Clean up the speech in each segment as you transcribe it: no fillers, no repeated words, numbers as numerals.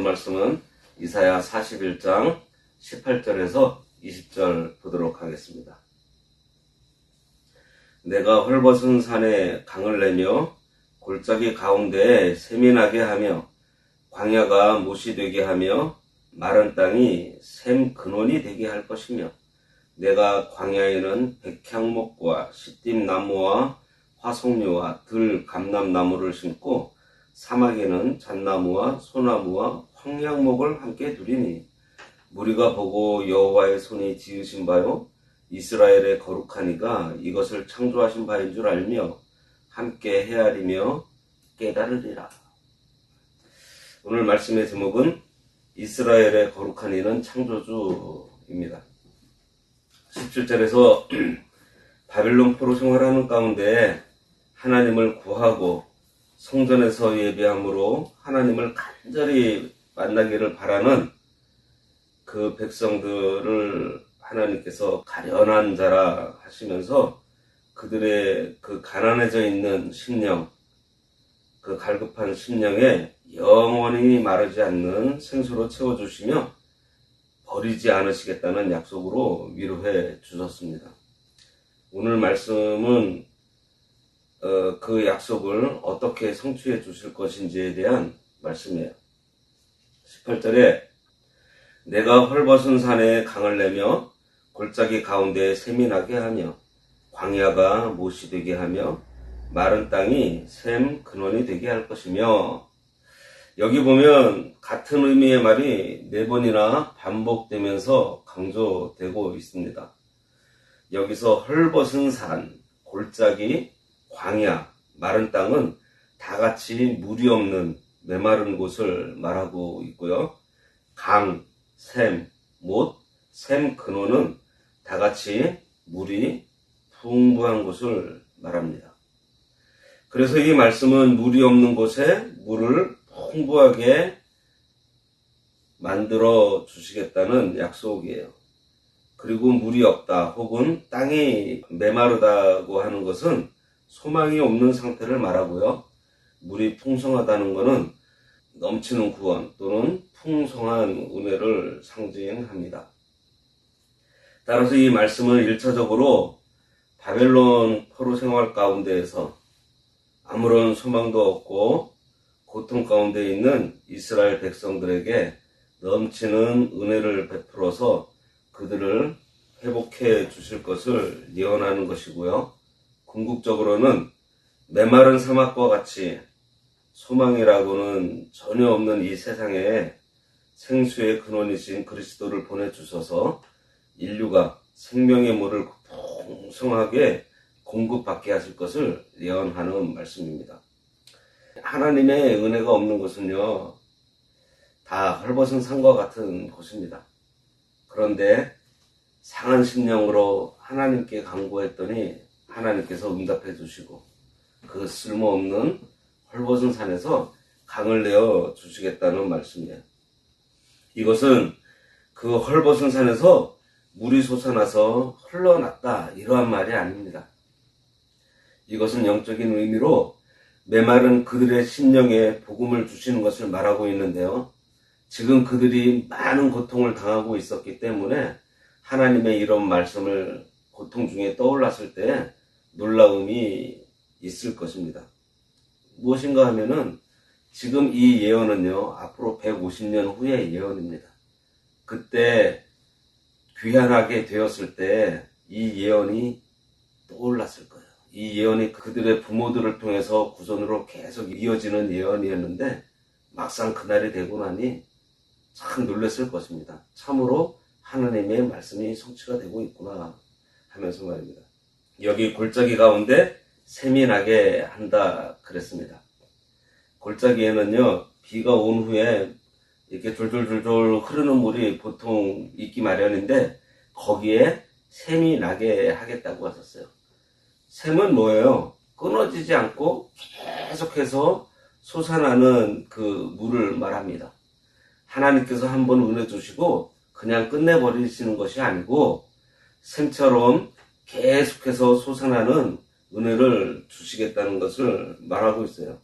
말씀은 이사야 41장 18절에서 20절 보도록 하겠습니다. 내가 헐벗은 산에 강을 내며 골짜기 가운데에 샘이 나게 하며 광야가 못이 되게 하며 마른 땅이 샘 근원이 되게 할 것이며 내가 광야에는 백향목과 시띠나무와 화석류와 들 감람나무를 심고 사막에는 잣나무와 소나무와 황량목을 함께 두리니 무리가 보고 여호와의 손이 지으신 바요 이스라엘의 거룩한 이가 이것을 창조하신 바인 줄 알며 함께 헤아리며 깨달으리라. 오늘 말씀의 제목은 이스라엘의 거룩한 이는 창조주입니다. 17절에서 바벨론 포로 생활하는 가운데 하나님을 구하고 성전에서 예배함으로 하나님을 간절히 만나기를 바라는 그 백성들을 하나님께서 가련한 자라 하시면서 그들의 그 가난해져 있는 심령, 그 갈급한 심령에 영원히 마르지 않는 생수로 채워주시며 버리지 않으시겠다는 약속으로 위로해 주셨습니다. 오늘 말씀은 그 약속을 어떻게 성취해 주실 것인지에 대한 말씀이에요. 18절에 내가 헐벗은 산에 강을 내며 골짜기 가운데에 샘이 나게 하며 광야가 못이 되게 하며 마른 땅이 샘 근원이 되게 할 것이며, 여기 보면 같은 의미의 말이 4번이나 반복되면서 강조되고 있습니다. 여기서 헐벗은 산, 골짜기, 광야, 마른 땅은 다 같이 물이 없는 메마른 곳을 말하고 있고요. 강, 샘, 못, 샘 근원은 다 같이 물이 풍부한 곳을 말합니다. 그래서 이 말씀은 물이 없는 곳에 물을 풍부하게 만들어 주시겠다는 약속이에요. 그리고 물이 없다 혹은 땅이 메마르다고 하는 것은 소망이 없는 상태를 말하고요. 물이 풍성하다는 것은 넘치는 구원 또는 풍성한 은혜를 상징합니다. 따라서 이 말씀은 1차적으로 바벨론 포로 생활 가운데에서 아무런 소망도 없고 고통 가운데 있는 이스라엘 백성들에게 넘치는 은혜를 베풀어서 그들을 회복해 주실 것을 예언하는 것이고요. 궁극적으로는 메마른 사막과 같이 소망이라고는 전혀 없는 이 세상에 생수의 근원이신 그리스도를 보내주셔서 인류가 생명의 물을 풍성하게 공급받게 하실 것을 예언하는 말씀입니다. 하나님의 은혜가 없는 곳은요, 다 헐벗은 산과 같은 곳입니다. 그런데 상한 심령으로 하나님께 간구했더니 하나님께서 응답해 주시고 그 쓸모없는 헐벗은 산에서 강을 내어 주시겠다는 말씀이에요. 이것은 그 헐벗은 산에서 물이 솟아나서 흘러났다 이러한 말이 아닙니다. 이것은 영적인 의미로 메마른 그들의 심령에 복음을 주시는 것을 말하고 있는데요. 지금 그들이 많은 고통을 당하고 있었기 때문에 하나님의 이런 말씀을 고통 중에 떠올랐을 때 놀라움이 있을 것입니다. 무엇인가 하면은 지금 이 예언은요, 앞으로 150년 후의 예언입니다. 그때 귀환하게 되었을 때 이 예언이 떠올랐을 거예요. 이 예언이 그들의 부모들을 통해서 구손으로 계속 이어지는 예언이었는데 막상 그날이 되고 나니 참 놀랐을 것입니다. 참으로 하나님의 말씀이 성취가 되고 있구나 하면서 말입니다. 여기 골짜기 가운데 샘이 나게 한다 그랬습니다. 골짜기에는요, 비가 온 후에 이렇게 졸졸졸졸 흐르는 물이 보통 있기 마련인데 거기에 샘이 나게 하겠다고 하셨어요. 샘은 뭐예요? 끊어지지 않고 계속해서 솟아나는 그 물을 말합니다. 하나님께서 한번 은혜 주시고 그냥 끝내버리시는 것이 아니고 샘처럼 계속해서 솟아나는 은혜를 주시겠다는 것을 말하고 있어요.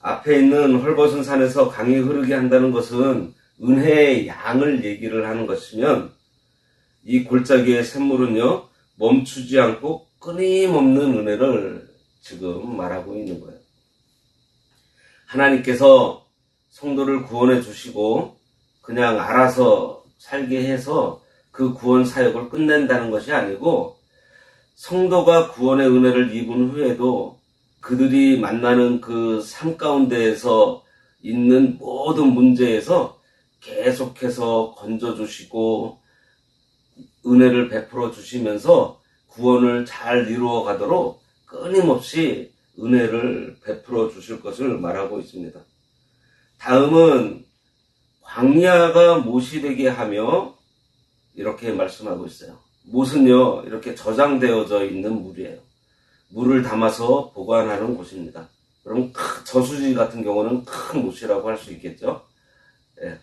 앞에 있는 헐벗은 산에서 강이 흐르게 한다는 것은 은혜의 양을 얘기를 하는 것이면, 이 골짜기의 샘물은요, 멈추지 않고 끊임없는 은혜를 지금 말하고 있는 거예요. 하나님께서 성도를 구원해 주시고 그냥 알아서 살게 해서 그 구원 사역을 끝낸다는 것이 아니고, 성도가 구원의 은혜를 입은 후에도 그들이 만나는 그 삶 가운데에서 있는 모든 문제에서 계속해서 건져주시고 은혜를 베풀어 주시면서 구원을 잘 이루어 가도록 끊임없이 은혜를 베풀어 주실 것을 말하고 있습니다. 다음은 광야가 못이 되게 하며 이렇게 말씀하고 있어요. 못은요, 이렇게 저장되어져 있는 물이에요. 물을 담아서 보관하는 곳입니다. 그럼 저수지 같은 경우는 큰 못이라고 할 수 있겠죠. 예.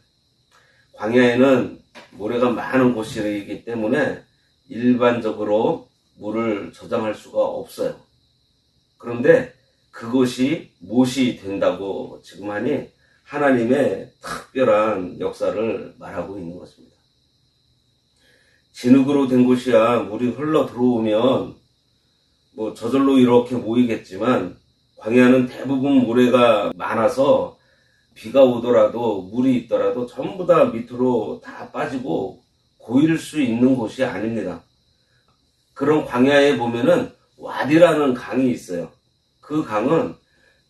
광야에는 모래가 많은 곳이기 때문에 일반적으로 물을 저장할 수가 없어요. 그런데 그것이 못이 된다고 지금 하니 하나님의 특별한 역사를 말하고 있는 것입니다. 진흙으로 된 곳이야 물이 흘러 들어오면 저절로 이렇게 모이겠지만, 광야는 대부분 모래가 많아서 비가 오더라도 물이 있더라도 전부 다 밑으로 다 빠지고 고일 수 있는 곳이 아닙니다. 그런 광야에 보면은 와디라는 강이 있어요. 그 강은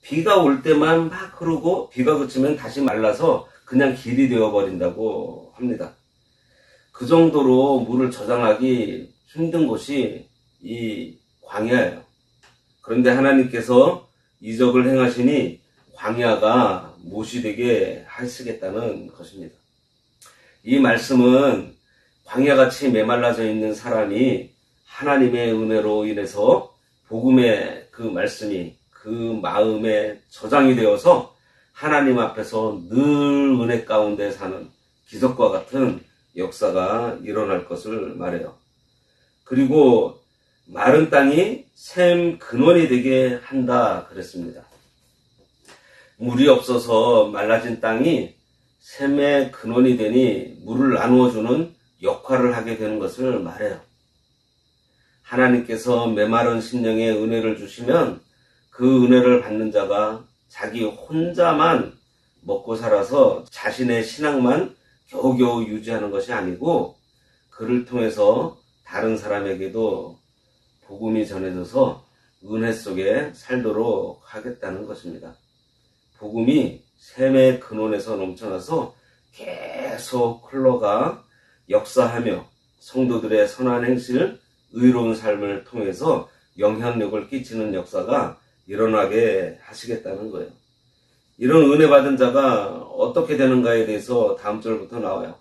비가 올 때만 막 흐르고 비가 그치면 다시 말라서 그냥 길이 되어버린다고 합니다. 그 정도로 물을 저장하기 힘든 곳이 이 광야예요. 그런데 하나님께서 이적을 행하시니 광야가 못이 되게 하시겠다는 것입니다. 이 말씀은 광야같이 메말라져 있는 사람이 하나님의 은혜로 인해서 복음의 그 말씀이 그 마음에 저장이 되어서 하나님 앞에서 늘 은혜 가운데 사는 기적과 같은 역사가 일어날 것을 말해요. 그리고 마른 땅이 샘 근원이 되게 한다 그랬습니다. 물이 없어서 말라진 땅이 샘의 근원이 되니 물을 나누어주는 역할을 하게 되는 것을 말해요. 하나님께서 메마른 심령에 은혜를 주시면 그 은혜를 받는 자가 자기 혼자만 먹고 살아서 자신의 신앙만 겨우겨우 유지하는 것이 아니고, 그를 통해서 다른 사람에게도 복음이 전해져서 은혜 속에 살도록 하겠다는 것입니다. 복음이 샘의 근원에서 넘쳐나서 계속 흘러가 역사하며 성도들의 선한 행실, 의로운 삶을 통해서 영향력을 끼치는 역사가 일어나게 하시겠다는 거예요. 이런 은혜 받은 자가 어떻게 되는가에 대해서 다음 절부터 나와요.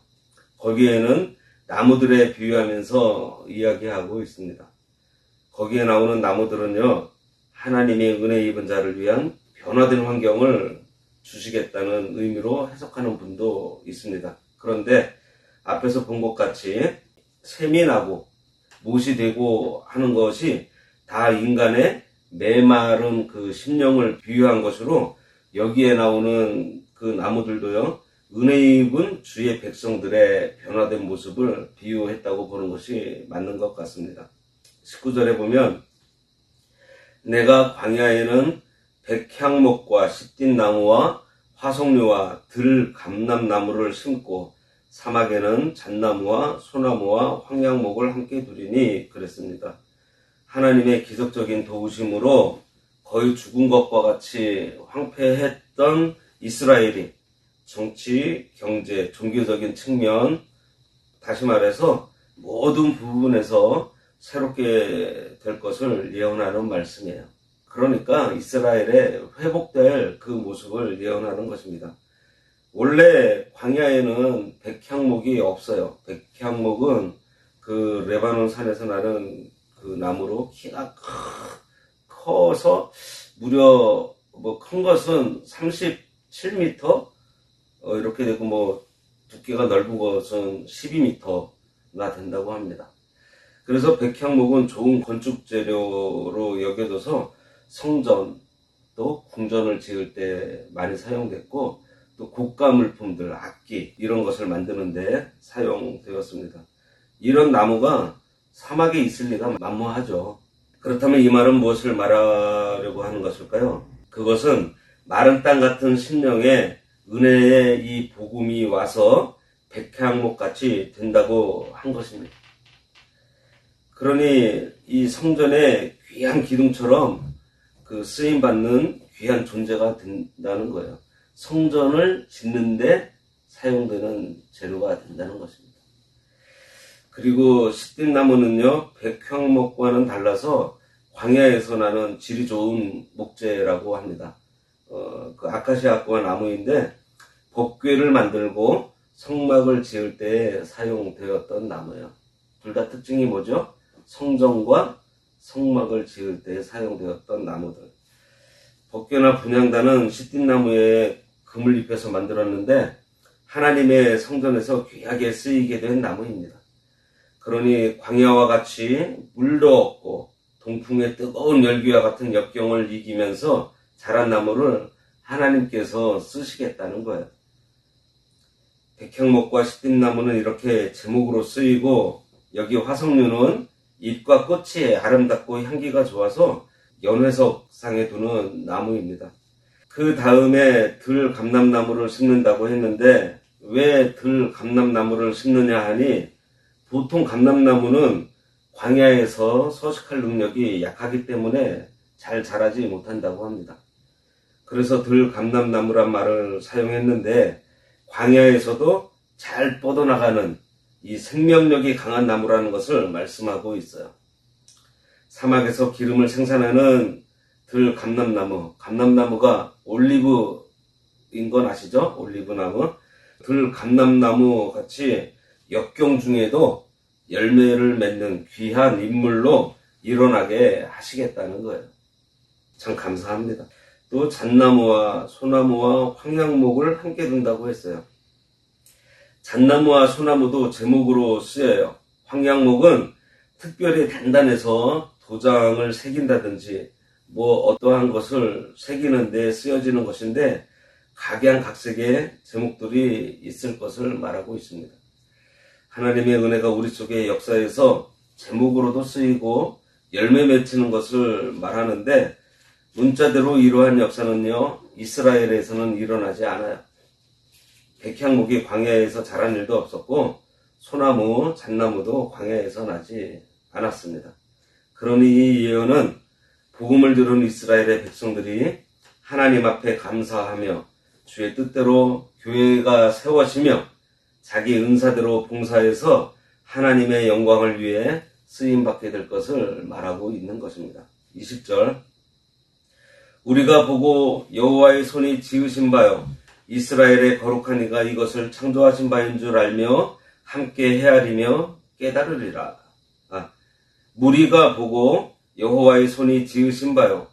거기에는 나무들에 비유하면서 이야기하고 있습니다. 거기에 나오는 나무들은요, 하나님의 은혜 입은 자를 위한 변화된 환경을 주시겠다는 의미로 해석하는 분도 있습니다. 그런데 앞에서 본 것 같이 샘이 나고 못이 되고 하는 것이 다 인간의 메마른 그 심령을 비유한 것으로, 여기에 나오는 그 나무들도요, 은혜 입은 주의 백성들의 변화된 모습을 비유했다고 보는 것이 맞는 것 같습니다. 19절에 보면, 내가 광야에는 백향목과 시띠나무와 화석류와 들 감람나무를 심고 사막에는 잣나무와 소나무와 황양목을 함께 두리니 그랬습니다. 하나님의 기적적인 도우심으로 거의 죽은 것과 같이 황폐했던 이스라엘이 정치, 경제, 종교적인 측면, 다시 말해서 모든 부분에서 새롭게 될 것을 예언하는 말씀이에요. 그러니까 이스라엘에 회복될 그 모습을 예언하는 것입니다. 원래 광야에는 백향목이 없어요. 백향목은 그 레바논 산에서 나는 그 나무로 키가 커서 무려 큰 것은 37m 이렇게 되고 두께가 넓은 것은 12m가 된다고 합니다. 그래서 백향목은 좋은 건축 재료로 여겨져서 성전, 또 궁전을 지을 때 많이 사용됐고, 또 고가 물품들, 악기 이런 것을 만드는 데 사용되었습니다. 이런 나무가 사막에 있을 리가 만무하죠. 그렇다면 이 말은 무엇을 말하려고 하는 것일까요? 그것은 마른 땅 같은 심령에 은혜의 이 복음이 와서 백향목 같이 된다고 한 것입니다. 그러니 이 성전의 귀한 기둥처럼 그 쓰임받는 귀한 존재가 된다는 거예요. 성전을 짓는데 사용되는 재료가 된다는 것입니다. 그리고 시띠나무는요, 백향목과는 달라서 광야에서 나는 질이 좋은 목재라고 합니다. 그 아카시아과 나무인데 법궤를 만들고 성막을 지을 때 사용되었던 나무예요. 둘 다 특징이 뭐죠? 성전과 성막을 지을 때 사용되었던 나무들. 법궤나 분향단은 시띠나무에 금을 입혀서 만들었는데 하나님의 성전에서 귀하게 쓰이게 된 나무입니다. 그러니 광야와 같이 물도 없고 동풍의 뜨거운 열기와 같은 역경을 이기면서 자란 나무를 하나님께서 쓰시겠다는 거예요. 백향목과 시띠나무는 이렇게 제목으로 쓰이고, 여기 화석류는 잎과 끝이 아름답고 향기가 좋아서 연회석상에 두는 나무입니다. 그 다음에 들감람나무를 심는다고 했는데 왜 들감람나무를 심느냐 하니, 보통 감람나무는 광야에서 서식할 능력이 약하기 때문에 잘 자라지 못한다고 합니다. 그래서 들감람나무란 말을 사용했는데 광야에서도 잘 뻗어나가는 이 생명력이 강한 나무라는 것을 말씀하고 있어요. 사막에서 기름을 생산하는 들감람나무, 감람나무가 올리브인 건 아시죠? 올리브나무. 들감람나무 같이 역경 중에도 열매를 맺는 귀한 인물로 일어나게 하시겠다는 거예요. 참 감사합니다. 또 잣나무와 소나무와 황양목을 함께 둔다고 했어요. 잣나무와 소나무도 제목으로 쓰여요. 황양목은 특별히 단단해서 도장을 새긴다든지 어떠한 것을 새기는 데 쓰여지는 것인데 각양각색의 제목들이 있을 것을 말하고 있습니다. 하나님의 은혜가 우리 속의 역사에서 제목으로도 쓰이고 열매 맺히는 것을 말하는데, 문자대로 이러한 역사는요, 이스라엘에서는 일어나지 않아요. 백향목이 광야에서 자란 일도 없었고 소나무, 잣나무도 광야에서 나지 않았습니다. 그러니 이 예언은 복음을 들은 이스라엘의 백성들이 하나님 앞에 감사하며 주의 뜻대로 교회가 세워지며 자기 은사대로 봉사해서 하나님의 영광을 위해 쓰임받게 될 것을 말하고 있는 것입니다. 20절, 우리가 보고 여호와의 손이 지으신 바요 이스라엘의 거룩한 이가 이것을 창조하신 바인 줄 알며 함께 헤아리며 깨달으리라. 무리가 보고 여호와의 손이 지으신 바요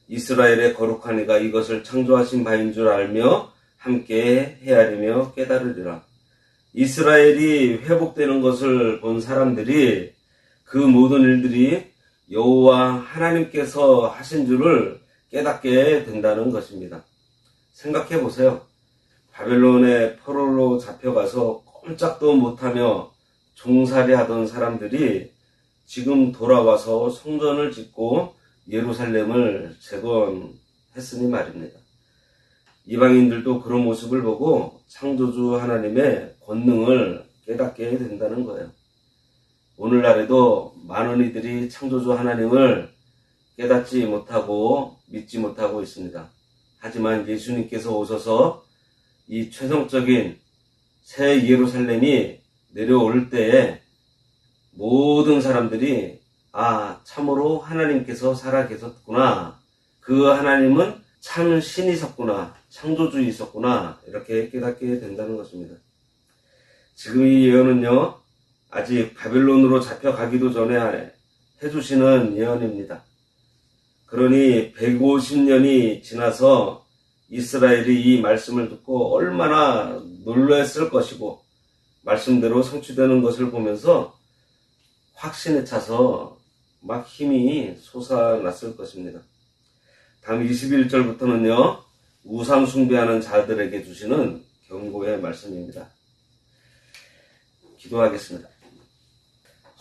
이스라엘의 거룩한 이가 이것을 창조하신 바인 줄 알며 함께 헤아리며 깨달으리라. 이스라엘이 회복되는 것을 본 사람들이 그 모든 일들이 여호와 하나님께서 하신 줄을 깨닫게 된다는 것입니다. 생각해 보세요. 바벨론의 포로로 잡혀가서 꼼짝도 못하며 종살이 하던 사람들이 지금 돌아와서 성전을 짓고 예루살렘을 재건했으니 말입니다. 이방인들도 그런 모습을 보고 창조주 하나님의 권능을 깨닫게 된다는 거예요. 오늘날에도 많은 이들이 창조주 하나님을 깨닫지 못하고 믿지 못하고 있습니다. 하지만 예수님께서 오셔서 이 최종적인 새 예루살렘이 내려올 때에 모든 사람들이 참으로 하나님께서 살아 계셨구나, 그 하나님은 참 신이셨구나, 창조주이셨구나, 이렇게 깨닫게 된다는 것입니다. 지금 이 예언은요, 아직 바벨론으로 잡혀가기도 전에 해주시는 예언입니다. 그러니 150년이 지나서 이스라엘이 이 말씀을 듣고 얼마나 놀랐을 것이고 말씀대로 성취되는 것을 보면서 확신에 차서 막 힘이 솟아났을 것입니다. 다음 21절부터는요, 우상 숭배하는 자들에게 주시는 경고의 말씀입니다. 기도하겠습니다.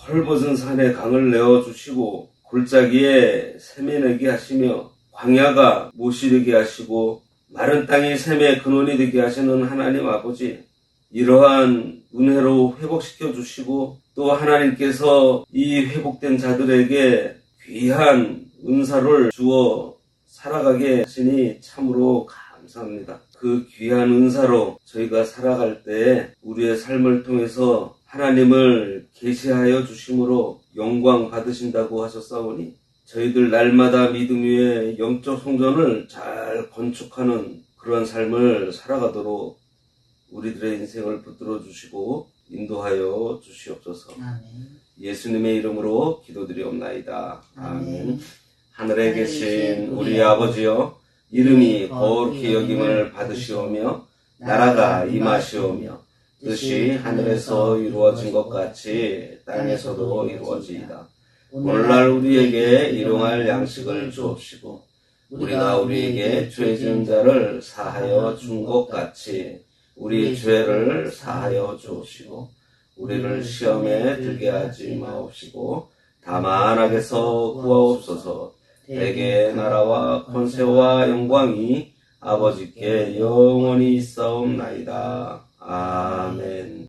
헐벗은 산에 강을 내어주시고 골짜기에 샘이 내게 하시며 광야가 못이 되게 하시고 마른 땅이 샘의 근원이 되게 하시는 하나님 아버지, 이러한 은혜로 회복시켜 주시고 또 하나님께서 이 회복된 자들에게 귀한 은사를 주어 살아가게 하시니 참으로 감사합니다. 그 귀한 은사로 저희가 살아갈 때 우리의 삶을 통해서 하나님을 계시하여 주심으로 영광 받으신다고 하셨사오니 저희들 날마다 믿음 위에 영적 성전을 잘 건축하는 그런 삶을 살아가도록 우리들의 인생을 붙들어 주시고 인도하여 주시옵소서. 아멘. 예수님의 이름으로 기도드리옵나이다. 아멘. 아멘. 하늘에 계신 우리 아버지여, 이름이 거룩히 여김을 받으시오며 나라가 임하시오며 뜻이 하늘에서 이루어진 것 같이 땅에서도 이루어지이다. 오늘날 우리에게 일용할 양식을 주옵시고 우리가 우리에게 죄 지은 자를 사하여 준 것 같이 우리 죄를 사하여 주옵시고 우리를 시험에 들게 하지 마옵시고 다만 악에서 구하옵소서. 대개 나라와 권세와 영광이 아버지께 영원히 있사옵나이다. 아멘.